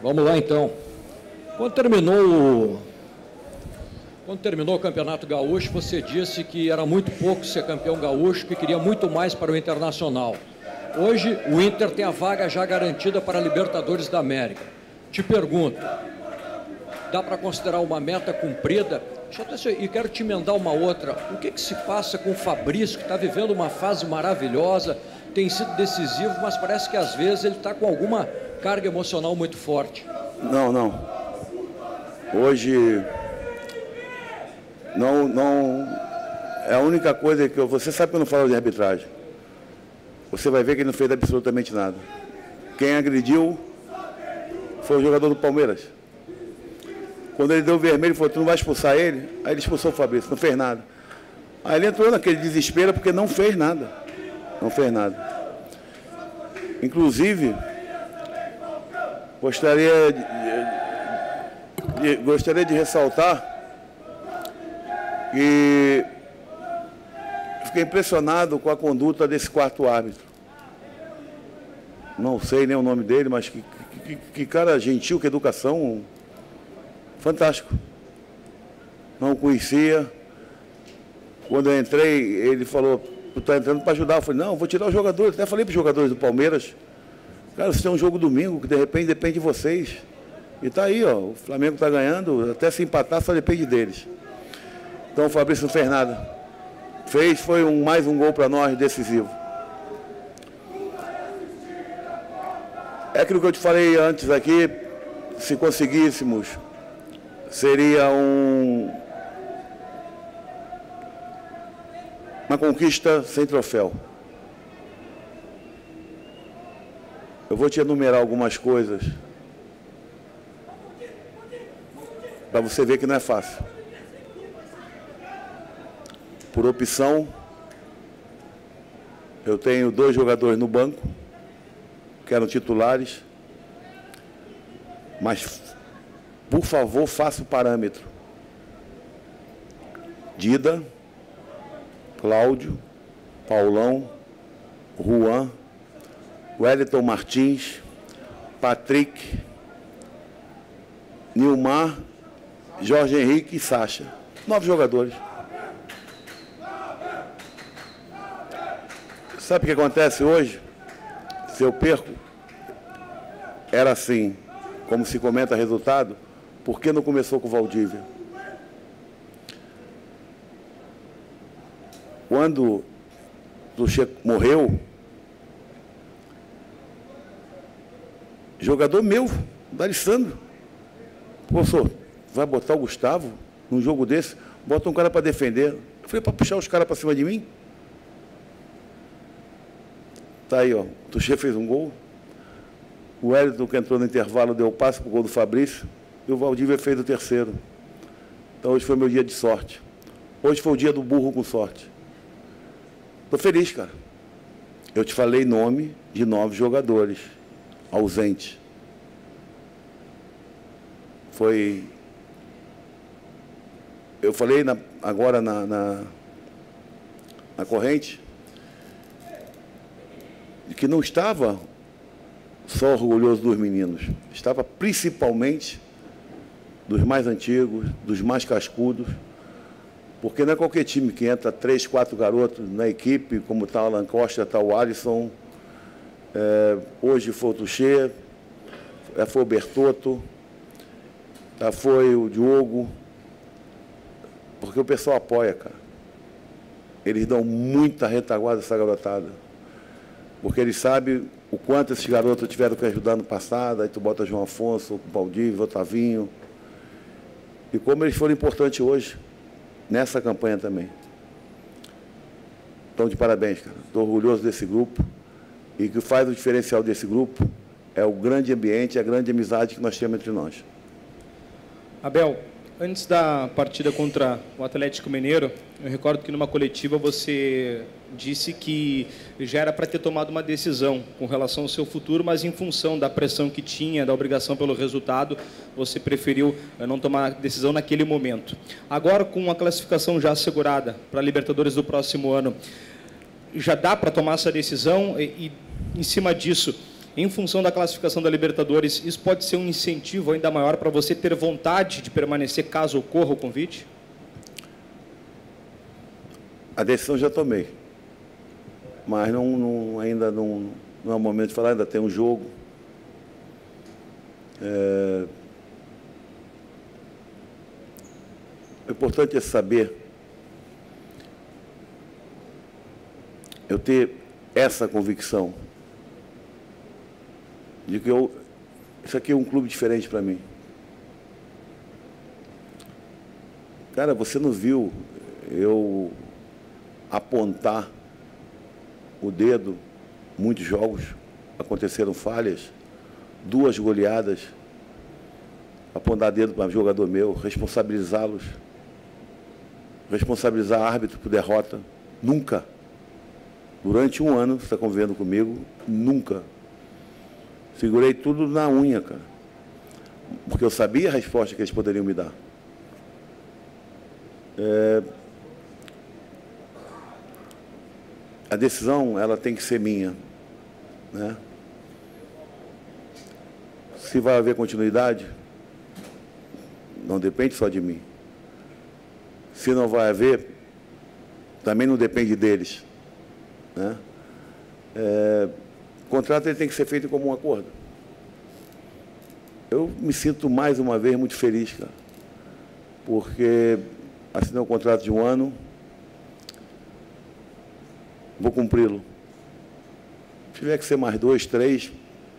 Vamos lá, então. Quando terminou o Campeonato Gaúcho, você disse que era muito pouco ser campeão gaúcho, que queria muito mais para o Internacional. Hoje, o Inter tem a vaga já garantida para a Libertadores da América. Te pergunto, dá para considerar uma meta cumprida? E quero te emendar uma outra. O que se passa com o Fabrício, que está vivendo uma fase maravilhosa, tem sido decisivo, mas parece que às vezes ele está com alguma carga emocional muito forte? Não. Hoje, não é a única coisa que você sabe que eu não falo de arbitragem. Você vai ver que ele não fez absolutamente nada. Quem agrediu foi o jogador do Palmeiras. Quando ele deu o vermelho, ele falou, tu não vai expulsar ele? Aí ele expulsou o Fabrício, não fez nada. Aí ele entrou naquele desespero porque não fez nada. Não fez nada. Inclusive, gostaria de ressaltar que fiquei impressionado com a conduta desse quarto árbitro. Não sei nem o nome dele, mas que cara gentil, que educação. Fantástico. Não o conhecia. Quando eu entrei, ele falou, tu está entrando para ajudar. Eu falei, não, vou tirar os jogadores. Até falei para os jogadores do Palmeiras, cara, vocês têm um jogo domingo, que de repente depende de vocês. E está aí, ó, o Flamengo está ganhando, até se empatar só depende deles. Então o Fabrício não fez nada. Foi mais um gol para nós, decisivo. É aquilo que eu te falei antes aqui, se conseguíssemos, seria uma conquista sem troféu. Eu vou te enumerar algumas coisas para você ver que não é fácil. Por opção, eu tenho 2 jogadores no banco, que eram titulares, mas, por favor, faça o parâmetro. Dida, Cláudio, Paulão, Juan, Wellington Martins, Patrick, Nilmar, Jorge Henrique e Sacha. 9 jogadores. Sabe o que acontece hoje? Se eu perco, era assim, como se comenta resultado, por que não começou com o Valdívia? Quando o Checo morreu, jogador meu, do Alessandro, professor, vai botar o Gustavo num jogo desse, bota um cara para defender. Eu falei, para puxar os caras para cima de mim? Tá aí, ó, o Tuchê fez um gol, o Wellington, que entrou no intervalo, deu o passe para o gol do Fabrício, e o Valdívia fez o terceiro. Então hoje foi meu dia de sorte. Hoje foi o dia do burro com sorte. Estou feliz, cara. Eu te falei nome de 9 jogadores ausentes. Eu falei agora na corrente, de que não estava só orgulhoso dos meninos, estava principalmente dos mais antigos, dos mais cascudos, porque não é qualquer time que entra 3, 4 garotos na equipe, como está o Alan Costa, está o Alisson, hoje foi o Tuchê, foi o Bertotto, foi o Diogo, porque o pessoal apoia, cara. Eles dão muita retaguarda a essa garotada, porque eles sabem o quanto esses garotos tiveram que ajudar no passado. Aí tu bota João Afonso, o Valdívia, o Otavinho, e como eles foram importantes hoje, nessa campanha também. Então, de parabéns, cara. Estou orgulhoso desse grupo, e o que faz o diferencial desse grupo é o grande ambiente, a grande amizade que nós temos entre nós. Abel, antes da partida contra o Atlético Mineiro, eu recordo que numa coletiva você disse que já era para ter tomado uma decisão com relação ao seu futuro, mas em função da pressão que tinha, da obrigação pelo resultado, você preferiu não tomar decisão naquele momento. Agora, com a classificação já assegurada para a Libertadores do próximo ano, já dá para tomar essa decisão? E em cima disso, Em função da classificação da Libertadores, isso pode ser um incentivo ainda maior para você ter vontade de permanecer caso ocorra o convite? A decisão já tomei, mas ainda não é o momento de falar, ainda tem um jogo. O importante é saber, eu ter essa convicção de que isso aqui é um clube diferente para mim. Cara, você não viu eu apontar o dedo, muitos jogos, aconteceram falhas, 2 goleadas, apontar dedo para jogador meu, responsabilizá-los, responsabilizar árbitro por derrota, nunca. Durante um ano, você está convivendo comigo, nunca. Segurei tudo na unha, cara, porque eu sabia a resposta que eles poderiam me dar. A decisão, ela tem que ser minha, né? Se vai haver continuidade, não depende só de mim. Se não vai haver, também não depende deles, né? O contrato ele tem que ser feito como um acordo. Eu me sinto mais uma vez muito feliz, cara, porque assinei um contrato de 1 ano, vou cumpri-lo. Se tiver que ser mais 2, 3,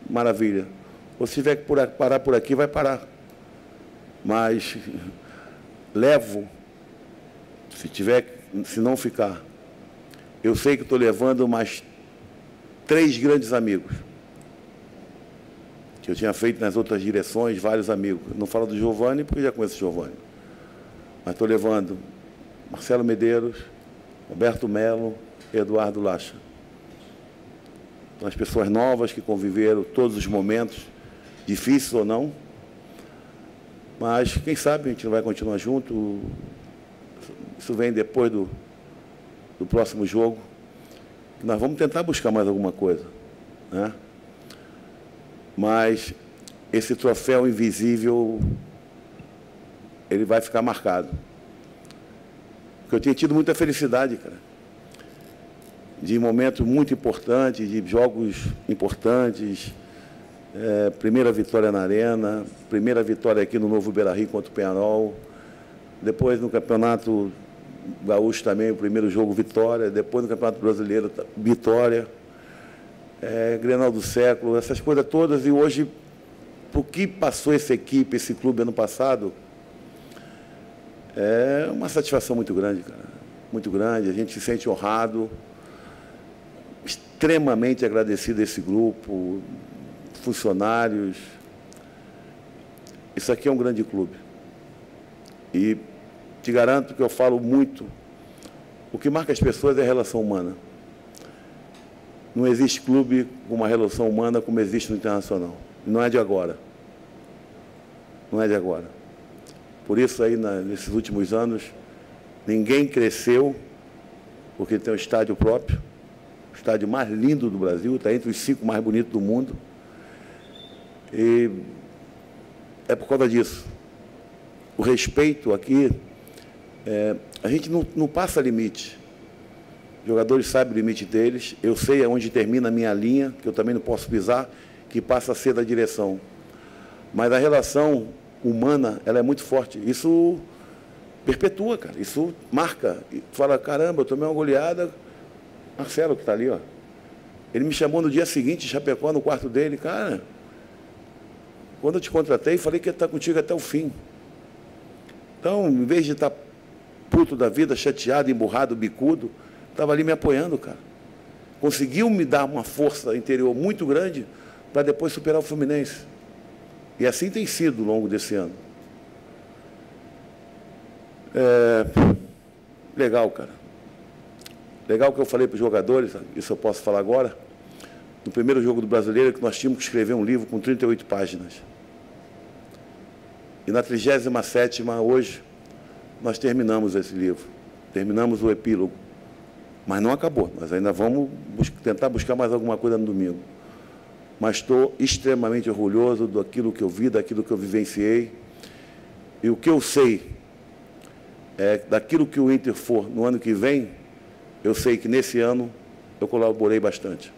maravilha. Ou se tiver que parar por aqui, vai parar. Mas levo, se não ficar, eu sei que estou levando mais 3 grandes amigos, que eu tinha feito nas outras direções, vários amigos. Não falo do Giovanni, porque já conheço o Giovanni. Mas estou levando Marcelo Medeiros, Roberto Melo, Eduardo Lacha. São as pessoas novas que conviveram todos os momentos, difíceis ou não, mas quem sabe a gente não vai continuar junto. Isso vem depois do próximo jogo. Nós vamos tentar buscar mais alguma coisa, né? Mas esse troféu invisível, ele vai ficar marcado. Porque eu tinha tido muita felicidade, cara, de momentos muito importantes, de jogos importantes. Primeira vitória na Arena, primeira vitória aqui no Novo Beira-Rio contra o Peñarol. Depois no Campeonato Gaúcho também, o primeiro jogo, vitória. Depois no Campeonato Brasileiro, vitória. Grenal do século, essas coisas todas. E hoje, por que passou essa equipe, esse clube ano passado, é uma satisfação muito grande, cara. Muito grande, a gente se sente honrado, extremamente agradecido a esse grupo, funcionários. Isso aqui é um grande clube. E te garanto que eu falo muito, o que marca as pessoas é a relação humana. Não existe clube com uma relação humana como existe no Internacional. Não é de agora. Não é de agora. Por isso aí, nesses últimos anos, ninguém cresceu, porque tem um estádio próprio, o estádio mais lindo do Brasil, está entre os 5 mais bonitos do mundo. E é por causa disso. O respeito aqui, a gente não passa limite. Os jogadores sabem o limite deles, eu sei aonde termina a minha linha, que eu também não posso pisar, que passa a ser da direção. Mas a relação humana, ela é muito forte. Isso perpetua, cara. Isso marca. E fala, caramba, eu tomei uma goleada. Marcelo, que está ali, ó. Ele me chamou no dia seguinte, Chapecó, no quarto dele. Cara, quando eu te contratei, falei que ia estar contigo até o fim. Então, em vez de estar puto da vida, chateado, emburrado, bicudo, estava ali me apoiando, cara. Conseguiu me dar uma força interior muito grande para depois superar o Fluminense. E assim tem sido ao longo desse ano. Legal, cara. Legal que eu falei para os jogadores, isso eu posso falar agora, no primeiro jogo do Brasileiro, que nós tínhamos que escrever um livro com 38 páginas. E na 37ª, hoje, nós terminamos esse livro. Terminamos o epílogo. Mas não acabou. Nós ainda vamos tentar buscar mais alguma coisa no domingo. mas estou extremamente orgulhoso daquilo que eu vi, daquilo que eu vivenciei. E o que eu sei é daquilo que o Inter for no ano que vem, eu sei que nesse ano eu colaborei bastante.